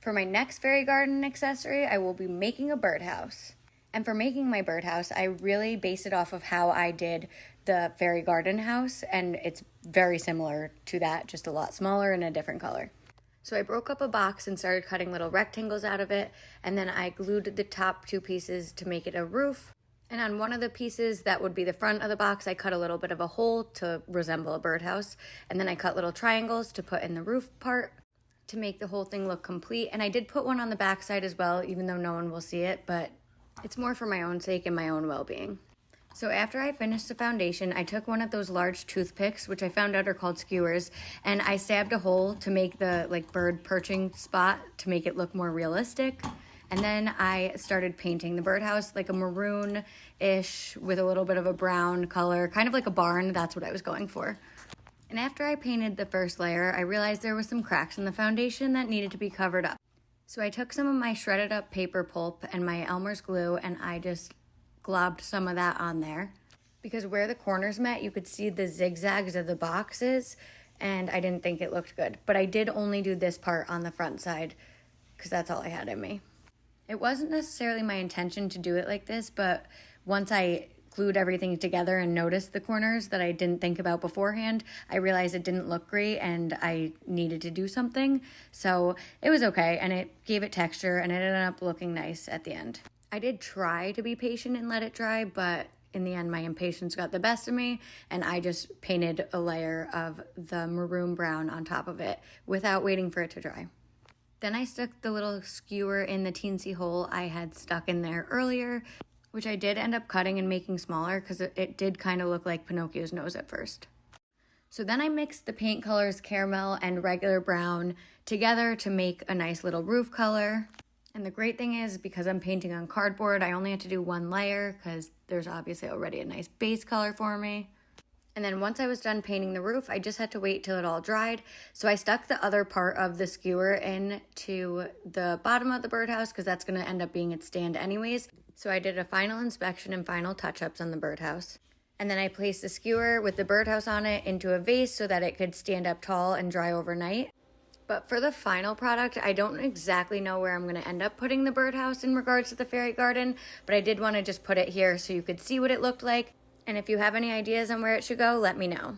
For my next fairy garden accessory, I will be making a birdhouse. And for making my birdhouse, I really based it off of how I did the fairy garden house, and it's very similar to that, just a lot smaller and a different color. So I broke up a box and started cutting little rectangles out of it, and then I glued the top two pieces to make it a roof. And on one of the pieces that would be the front of the box, I cut a little bit of a hole to resemble a birdhouse, and then I cut little triangles to put in the roof part to make the whole thing look complete. And I did put one on the back side as well, even though no one will see it, but it's more for my own sake and my own well-being. So after I finished the foundation, I took one of those large toothpicks, which I found out are called skewers, and I stabbed a hole to make the bird perching spot to make it look more realistic. And then I started painting the birdhouse like a maroon-ish with a little bit of a brown color, kind of like a barn. That's what I was going for. And after I painted the first layer, I realized there was some cracks in the foundation that needed to be covered up. So I took some of my shredded up paper pulp and my Elmer's glue, and I just globbed some of that on there. Because where the corners met, you could see the zigzags of the boxes, and I didn't think it looked good. But I did only do this part on the front side, because that's all I had in me. It wasn't necessarily my intention to do it like this, but once I glued everything together and noticed the corners that I didn't think about beforehand, I realized it didn't look great and I needed to do something. So it was okay, and it gave it texture, and it ended up looking nice at the end. I did try to be patient and let it dry, but in the end my impatience got the best of me, and I just painted a layer of the maroon brown on top of it without waiting for it to dry. Then I stuck the little skewer in the teensy hole I had stuck in there earlier, which I did end up cutting and making smaller because it did kind of look like Pinocchio's nose at first. So then I mixed the paint colors caramel and regular brown together to make a nice little roof color. And the great thing is, because I'm painting on cardboard, I only had to do one layer because there's obviously already a nice base color for me. And then once I was done painting the roof, I just had to wait till it all dried. So I stuck the other part of the skewer into the bottom of the birdhouse because that's going to end up being its stand anyways. So I did a final inspection and final touch-ups on the birdhouse. And then I placed the skewer with the birdhouse on it into a vase so that it could stand up tall and dry overnight. But for the final product, I don't exactly know where I'm going to end up putting the birdhouse in regards to the fairy garden, but I did want to just put it here so you could see what it looked like. And if you have any ideas on where it should go, let me know.